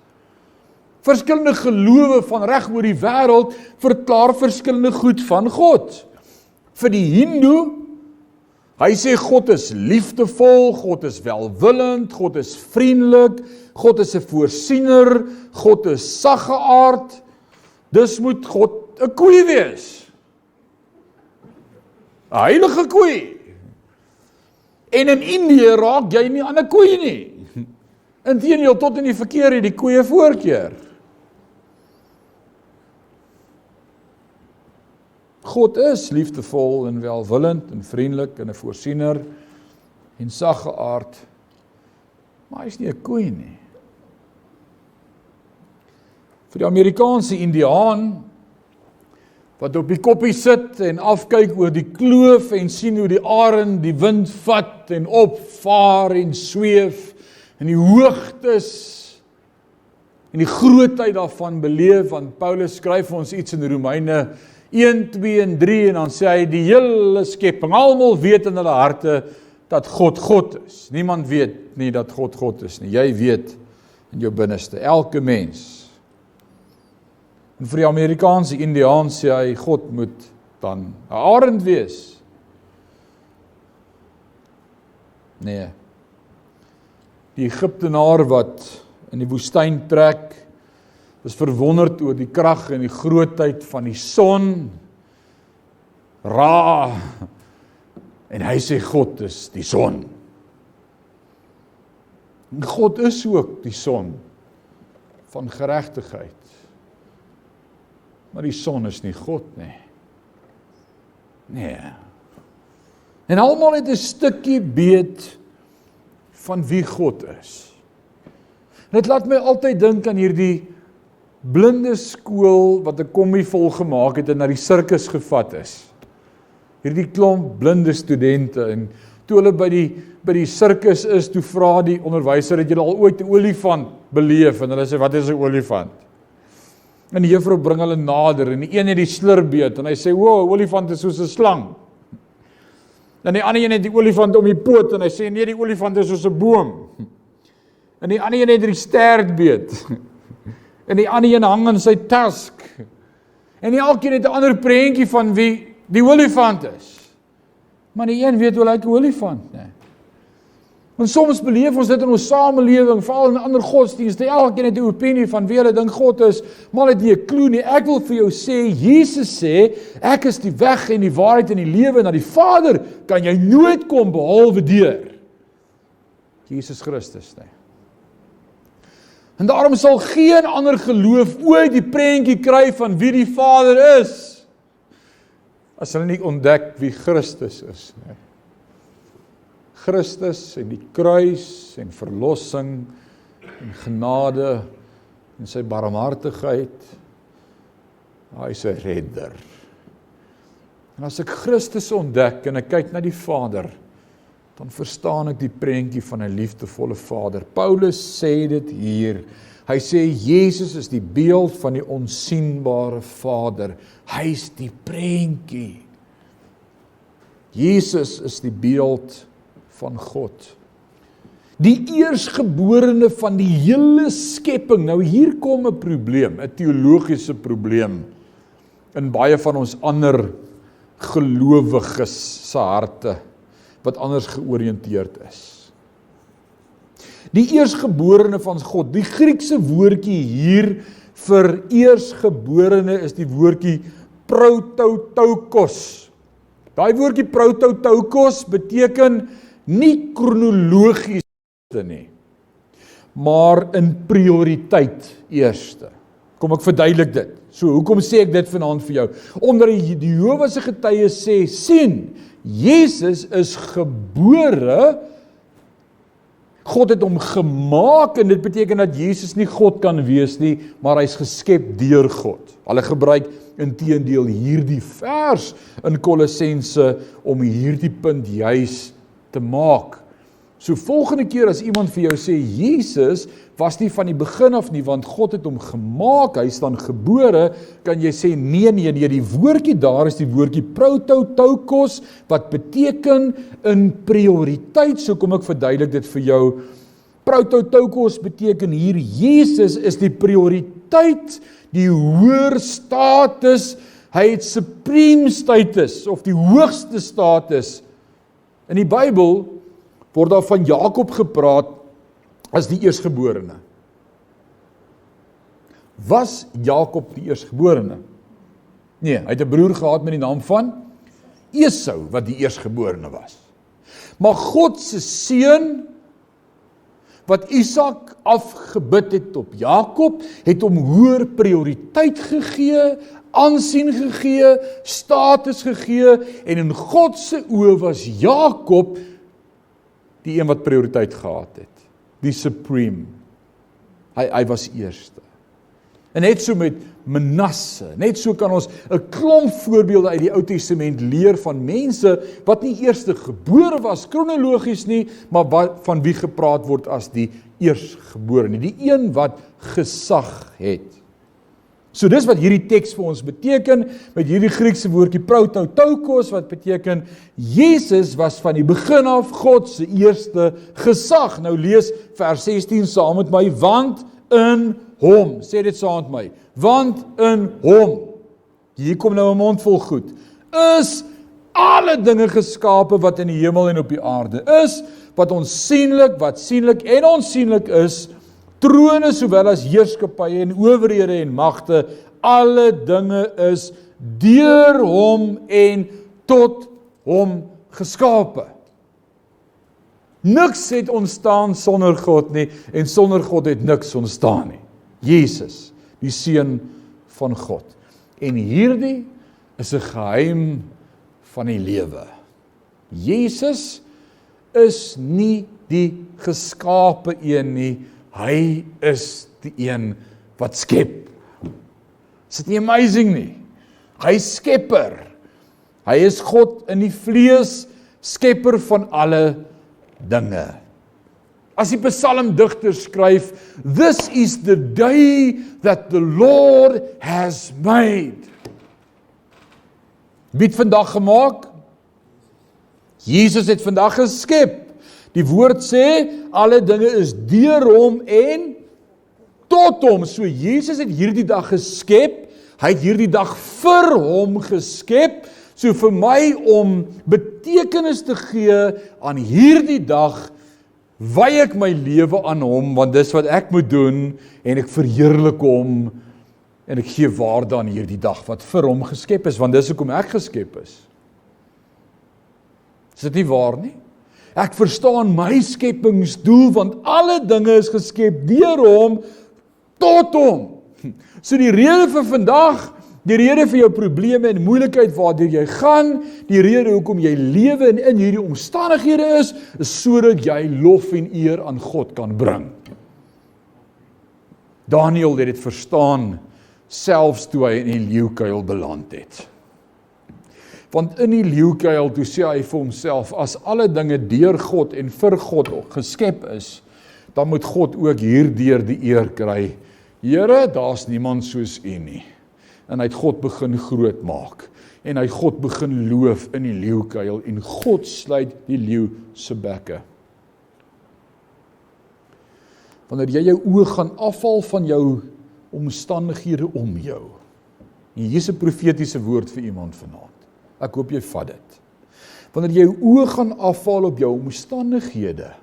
Verskillende gelowe van reg oor die wêreld verklaar verskillende goed van God. Vir die Hindoe, hy sê God is liefdevol, God is welwillend, God is vriendelik, God is 'n voorsiener, God is saggeaard. Dus moet God 'n koei wees. 'n heilige koei. En in Indië raak jy nie aan 'n koei nie. Inteendeel, tot in die verkeer het die koeie voorkeur. God is liefdevol en welwillend en vriendelik en 'n voorsiener en saggeaard, maar hy is nie 'n koei nie. Vir die Amerikaanse Indiaan, wat op die koppie sit en afkyk oor die kloof en sien hoe die arend die wind vat en opvaar en sweef en die hoogtes en die grootheid daarvan beleef, want Paulus skryf vir ons iets in Romeine 1, 2 en 3 en dan sê hy die hele skepping, almal weet in hulle harte dat God is. Niemand weet nie dat God is nie. Jy weet in jou binneste, elke mens. En vir die Amerikaanse Indiaan sê hy, God moet dan 'n arend wees. Nee. Die Egiptenaar wat in die woestyn trek, is verwonderd oor die krag en die grootheid van die son, Ra, en hy sê God is die son. En God is ook die son van geregtigheid. Maar die son is nie God nie. Nee. En almal het 'n stukkie weet van wie God is. Dit laat my altyd dink aan hierdie blinde skool wat 'n kommie vol gemaak het en na die sirkus gevat is. Hierdie klomp blinde studente en toe hulle by die sirkus is, toe vra die onderwyser, het julle al ooit 'n olifant beleef? En hulle sê, wat is 'n olifant? En die juffrou bring hulle nader en die een het die slurbeet en hy sê, wow, olifant is soos 'n slang. En die ander een het die olifant om die poot en hy sê, nee, die olifant is soos 'n boom. En die ander een het die stertbeet. En die ander een hang in sy task. En elkeen het 'n ander prentjie van wie die olifant is. Maar die een weet hoe lyk 'n olifant, nee. En soms beleef ons dit in ons samelewing, veral in ander godsdienste, elkeen het 'n opinie van wie hulle dink God is, maar hulle het nie 'n klou nie. Ek wil vir jou sê, Jesus sê, ek is die weg en die waarheid en die lewe, na die Vader kan jy nooit kom behalwe deur Jesus Christus, nee. En daarom sal geen ander geloof ooit die prentjie kry van wie die Vader is, as hulle nie ontdek wie Christus is, nee. Christus en die kruis en verlossing en genade en sy barmhartigheid, hy is 'n redder. En as ek Christus ontdek en ek kyk na die Vader, dan verstaan ek die prentjie van 'n liefdevolle Vader. Paulus sê dit hier. Hy sê Jesus is die beeld van die onsigbare Vader. Hy is die prentjie. Jesus is die beeld van God. Die eersgeborene van die hele skepping. Nou hier kom 'n probleem, 'n teologiese probleem in baie van ons ander gelowiges se harte wat anders georiënteerd is. Die eersgeborene van God, die Griekse woordjie hier vir eersgeborene is die woordjie prototokos. Daai woordjie prototokos beteken nie kronologies nie, maar in prioriteit eerste. Kom ek verduidelik dit. So, hoekom sê ek dit vanaand vir jou? Omdat die Jehovah se getuies sê, sien, Jesus is gebore, God het hom gemaak, en dit beteken dat Jesus nie God kan wees nie, maar hy is geskep deur God. Hulle gebruik inteendeel hierdie vers in Kolossense om hierdie punt juis te maak. So volgende keer as iemand vir jou sê, Jesus was nie van die begin af nie, want God het hom gemaak, hy is dan gebore, kan jy sê, nee, die woordjie daar is die woordjie prototokos, wat beteken in prioriteit, so kom ek verduidelik dit vir jou. Prototokos beteken hier, Jesus is die prioriteit, die hoër status, hy het supreme status, of die hoogste status. In die Bybel word daar van Jakob gepraat as die eersgeborene. Was Jakob die eersgeborene? Nee, hy het 'n broer gehad met die naam van Esau, wat die eersgeborene was. Maar God se seun, wat Isak afgebid het op Jakob, het hom hoër prioriteit gegee, aansien gegee, status gegee, en in God se oë was Jakob die een wat prioriteit gehad het, die supreme. Hy was eerste. En net so met Manasse, net so kan ons 'n klomp voorbeelde uit die Ou Testament leer van mense wat nie eerste gebore was, kronologies nie, maar van wie gepraat word as die eersgebore, die een wat gesag het. So dis wat hierdie teks vir ons beteken, met hierdie Griekse woordjie prototoukos, wat beteken, Jesus was van die begin af God se eerste gesag. Nou lees vers 16 saam met my, want in hom, sê dit saam met my, want in hom, hier kom nou 'n mond vol goed, is alle dinge geskape wat in die hemel en op die aarde is, wat sienlik en onsienlik is, trone sowel as heerskappye en owerhede en magte, alle dinge is deur hom en tot hom geskape. Niks het ontstaan sonder God nie, en sonder God het niks ontstaan nie. Jesus, die seun van God. En hierdie is 'n geheim van die lewe. Jesus is nie die geskape een nie, hy is die een wat skep. Is dit nie amazing nie? Hy is skepper. Hy is God in die vlees, skepper van alle dinge. As die psalmdigter skryf, this is the day that the Lord has made. Wie het vandag gemaak? Jesus het vandag geskep. Die woord sê, alle dinge is deur hom en tot hom. So Jesus het hierdie dag geskep, hy het hierdie dag vir hom geskep. So vir my om betekenis te gee aan hierdie dag, wy ek my lewe aan hom, want dis wat ek moet doen, en ek verheerlik hom, en ek gee waarde aan hierdie dag, wat vir hom geskep is, want dis hoekom ek geskep is. Is dit nie waar nie? Ek verstaan my skepingsdoel, want alle dinge is geskep deur hom, tot hom. So die rede vir vandag, die rede vir jou probleme en moeilikheid waardeur jy gaan, die rede hoekom jy lewe en in hierdie omstandighede is sodat jy lof en eer aan God kan bring. Daniël het dit verstaan, selfs toe hy in die leeukuil beland het. Want in die leeukuil, toe sê hy vir homself, as alle dinge deur God en vir God geskep is, dan moet God ook hierdeur die eer kry. Here, daar's niemand soos U nie. En hy het God begin groot maak, en hy het God begin loof in die leeukuil, en God sluit die leeu se bekke. Wanneer jy jou oë gaan afval van jou omstandighede om jou, en hier is 'n profetiese woord vir iemand vanaand, ek hoop jy vat dit. Wanneer jy jou oë gaan afval op jou omstandighede,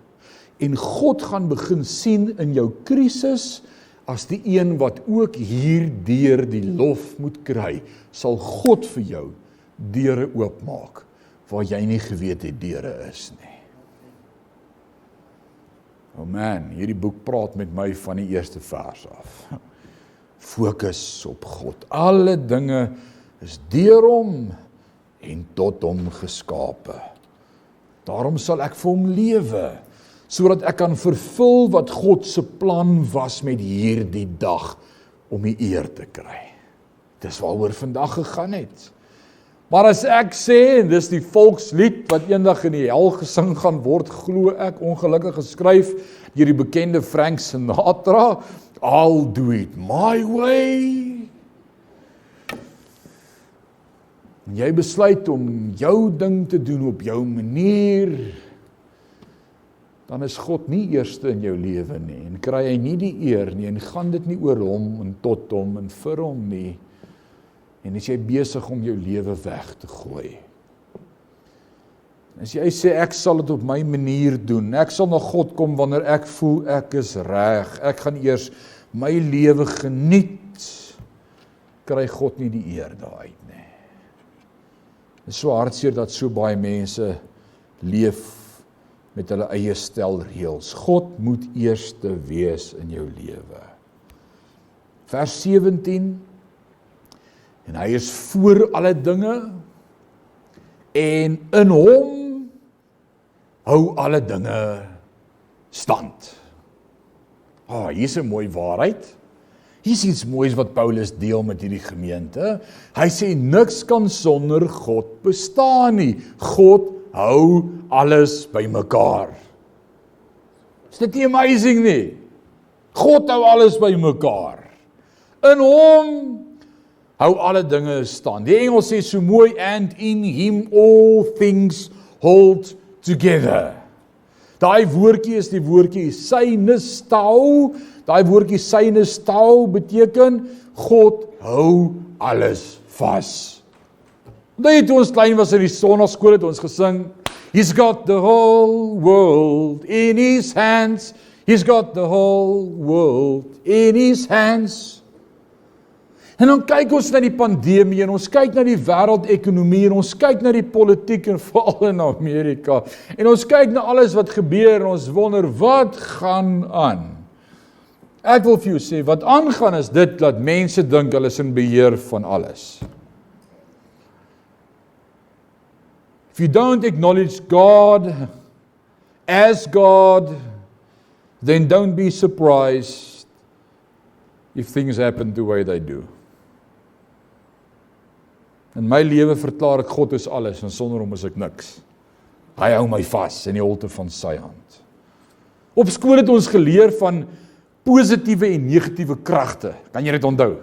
en God gaan begin sien in jou krisis, as die een wat ook hierdeur die lof moet kry, sal God vir jou deure oopmaak, waar jy nie geweet het deure is nie. Oh man, hierdie boek praat met my van die eerste vers af. Fokus op God. Alle dinge is deur hom en tot hom geskape. Daarom sal ek vir hom lewe, sodat ek kan vervul wat God se plan was met hierdie dag, om die eer te kry. Dis waaroor vandag gegaan het. Maar as ek sê, en dis die volkslied wat eendag in die hel gesing gaan word, glo ek, ongelukkig geskryf deur die bekende Frank Sinatra, I'll do it my way. En jy besluit om jou ding te doen op jou manier, dan is God nie eerste in jou lewe nie, en kry hy nie die eer nie, en gaan dit nie oor hom, en tot hom, en vir hom nie, en is jy besig om jou lewe weg te gooi. As jy sê, ek sal dit op my manier doen, ek sal na God kom wanneer ek voel ek is reg, ek gaan eers my lewe geniet, kry God nie die eer daaruit nie. Dit is so hartseer dat so baie mense leef met hulle eie stel reëls. God moet eerste wees in jou lewe. Vers 17, en hy is voor alle dinge, en in hom hou alle dinge stand. Hier is 'n mooi waarheid. Hier is iets moois wat Paulus deel met hierdie gemeente. Hy sê, niks kan sonder God bestaan nie. God hou alles by mekaar. Is dit nie amazing nie? God hou alles by mekaar. In hom hou alle dinge stand. Die Engels sê so mooi, and in him all things hold together. Daai woordjie is die woordjie synestau. Daai woordjie synestau beteken God hou alles vas. Onthou toe ons klein was in die sonnaskool het ons gesing, He's got the whole world in his hands. He's got the whole world in his hands. En dan kyk ons na die pandemie en ons kyk na die wêreldekonomie en ons kyk na die politiek en veral in Amerika. En ons kyk na alles wat gebeur en ons wonder wat gaan aan. Ek wil vir jou sê, wat aangaan is dit dat mense dink hulle is in beheer van alles. If you don't acknowledge God as God, then don't be surprised if things happen the way they do. In my lewe verklaar ek God is alles en sonder hom is ek niks. Hy hou my vas in die holte van sy hand. Op skool het ons geleer van positiewe en negatiewe kragte. Kan jy dit onthou?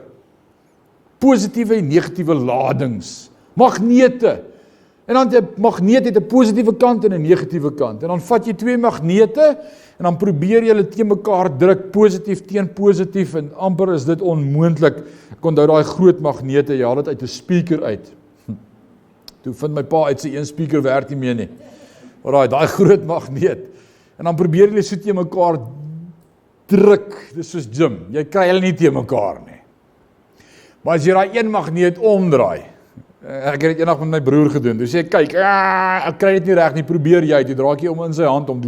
Positiewe en negatiewe ladings. Magnete. En dan 'n magneet het 'n positiewe kant en 'n negatiewe kant. En dan vat jy twee magnete en dan probeer jy hulle teen mekaar druk, positief teen positief en amper is dit onmoontlik. Ek onthou daai groot magnete, jy haal dit uit 'n speaker uit. Toe vind my pa uit sy een speaker werk nie meer nie. Maar daai groot magneet. En dan probeer jy so teen mekaar druk. Dis soos gym. Jy kry hulle nie teen mekaar nie. Maar as jy daai een magneet omdraai, ek het dit eendag met my broer gedoen. Toe sê ek, kyk, ek kry dit nie reg nie, probeer jy, toe draak jy om in sy hand om,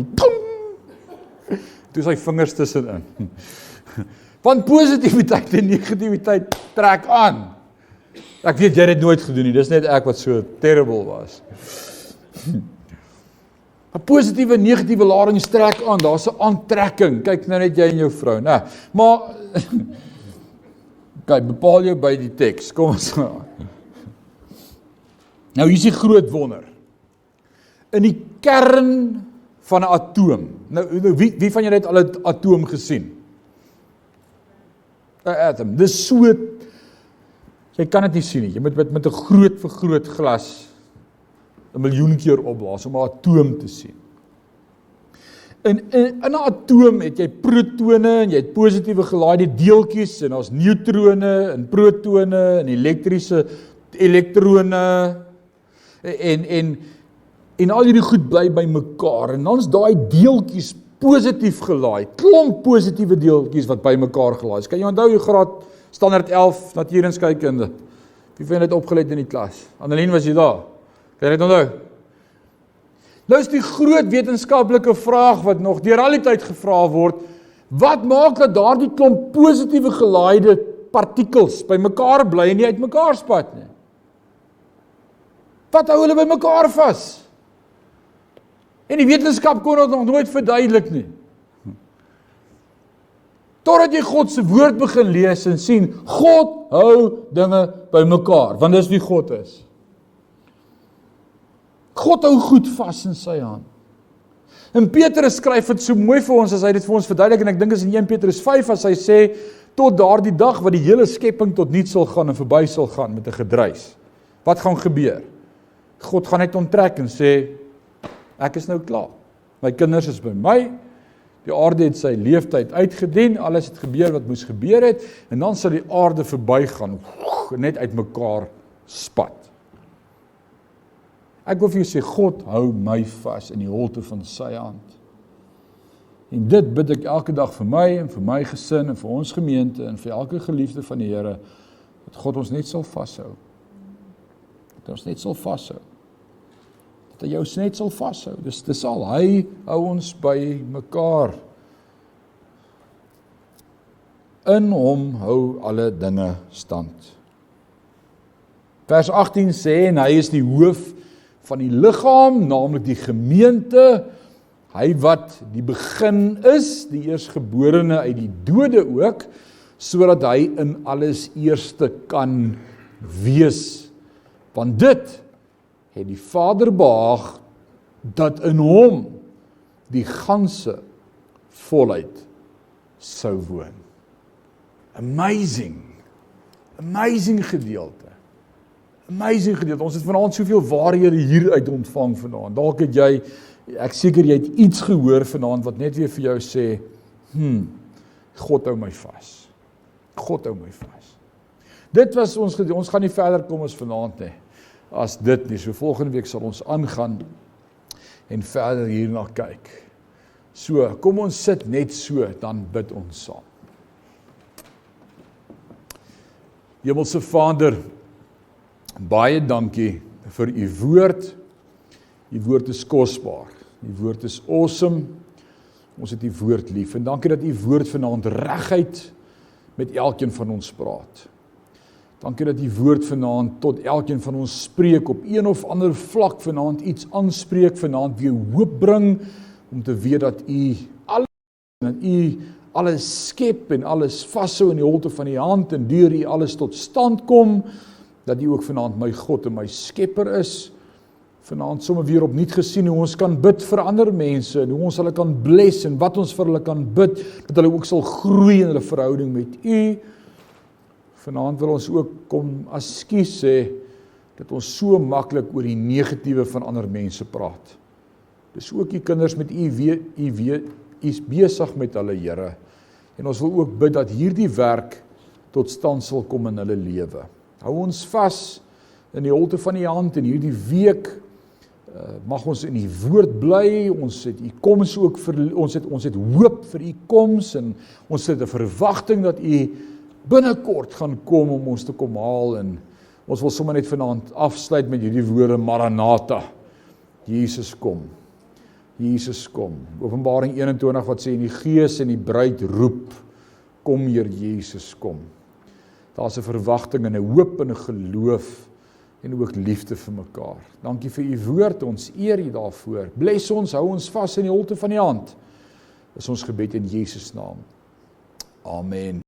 toe sy vingers tussenin. Want positiwiteit en negativiteit trek aan. Ek weet jy het dit nooit gedoen nie, dis net ek wat so terrible was. 'n Positiewe en negatiewe lading trek aan, daar's 'n aantrekking. Kyk nou net jy en jou vrou, né? Maar kyk, bepaal jou by die teks. Kom ons gaan. Nou hier is die groot wonder. In die kern van 'n atoom. Nou wie van julle het al 'n atoom gesien? 'n Atom. Dis so, jy kan dit nie sien nie. Jy moet met 'n groot vergrootglas 'n miljoen keer opblaas om 'n atoom te sien. In 'n atoom het jy protone en jy het positiewe gelaaide deeltjies en daar's neutrone en protone en elektrone en al hierdie goed bly by mekaar en dan's daai deeltjies positief gelaai, klomp positiewe deeltjies wat by mekaar gelaai is. Kan jy onthou jou graad standaard 11 natuur en skeikunde? Wie van julle het opgelet in die klas? Annelien, was jy daar? Kan jy dit onthou? Nou is die groot wetenskaplike vraag wat nog deur al die tyd gevra word, wat maak dat daardie klomp positiewe gelaaide partikels by mekaar bly en nie uit mekaar spat nie? Wat hou hulle by mekaar vas? En die wetenskap kon dit nog nooit verduidelik nie. Totdat jy God se woord begin lees en sien, God hou dinge by mekaar, want dis wie God is. God hou goed vas in sy hand. En Petrus skryf dit so mooi vir ons, as hy dit vir ons verduidelik, en ek dink is in 1 Petrus 5, as hy sê, tot daardie dag wat die hele skepping tot niet sal gaan en verby sal gaan met 'n gedruis. Wat gaan gebeur? God gaan net onttrek en sê, ek is nou klaar. My kinders is by my, die aarde het sy leeftyd uitgedien, alles het gebeur wat moes gebeur het, en dan sal die aarde verbygaan, net uit mekaar spat. Ek wil vir jou sê, God hou my vas in die holte van sy hand. En dit bid ek elke dag vir my en vir my gesin en vir ons gemeente en vir elke geliefde van die Here, dat God ons net sal vashou. Dat ons net sal vashou. dat hy jou net sal vashou. Dis al, hy hou ons by mekaar. In hom hou alle dinge stand. Vers 18 sê, en hy is die hoof van die liggaam, naamlik die gemeente, hy wat die begin is, die eerstgeborene uit die dode ook, sodat hy in alles eerste kan wees. Want dit het die Vader behaag, dat in hom die ganse volheid sou woon. Amazing gedeelte. Amazing gedeelte. Ons het vanaand soveel waarhede hieruit ontvang vanaand. Dalk het jy, ek seker jy het iets gehoor vanaand wat net weer vir jou sê, God hou my vas. God hou my vas. Dit was ons gedeelte. Ons gaan nie verder kom as vanaand nie, as dit nie. So volgende week sal ons aangaan en verder hierna kyk. So, kom ons sit net so, dan bid ons saam. Hemelse Vader, baie dankie vir u woord. U woord is kosbaar. U woord is awesome. Ons het u woord lief. En dankie dat u woord vanaand reguit met elkeen van ons praat. Dankie dat u woord vanaand tot elkeen van ons spreek op een of ander vlak vanaand iets aanspreek, vanaand weer hoop bring, om te weet dat u alles skep en alles vashou in die holte van die hand en deur u alles tot stand kom, dat u ook vanaand my God en my skepper is. Vanaand sommer weer opnuut gesien hoe ons kan bid vir ander mense en hoe ons hulle kan bless en wat ons vir hulle kan bid, dat hulle ook sal groei in hulle verhouding met u. Vanaand wil ons ook kom ekskuus sê dat ons so maklik oor die negatiewe van ander mense praat. Dis ook die kinders met u is besig met hulle, Here. En ons wil ook bid dat hierdie werk tot stand sal kom in hulle lewe. Hou ons vas in die holte van die hand en hierdie week mag ons in die woord bly. Ons het u koms ook ons het hoop vir u koms en ons het 'n verwagting dat u binnekort gaan kom om ons te kom haal en ons wil sommer net vanaand afsluit met hierdie woorde Maranatha. Jesus kom. Jesus kom. Openbaring 21 wat sê en die Gees en die bruid roep, kom Heer Jesus, kom. Daar's 'n verwagting en 'n hoop en 'n geloof en ook liefde vir mekaar. Dankie vir u woord, ons eer u daarvoor. Bless ons, hou ons vas in die holte van die hand. Is ons gebed in Jesus naam. Amen.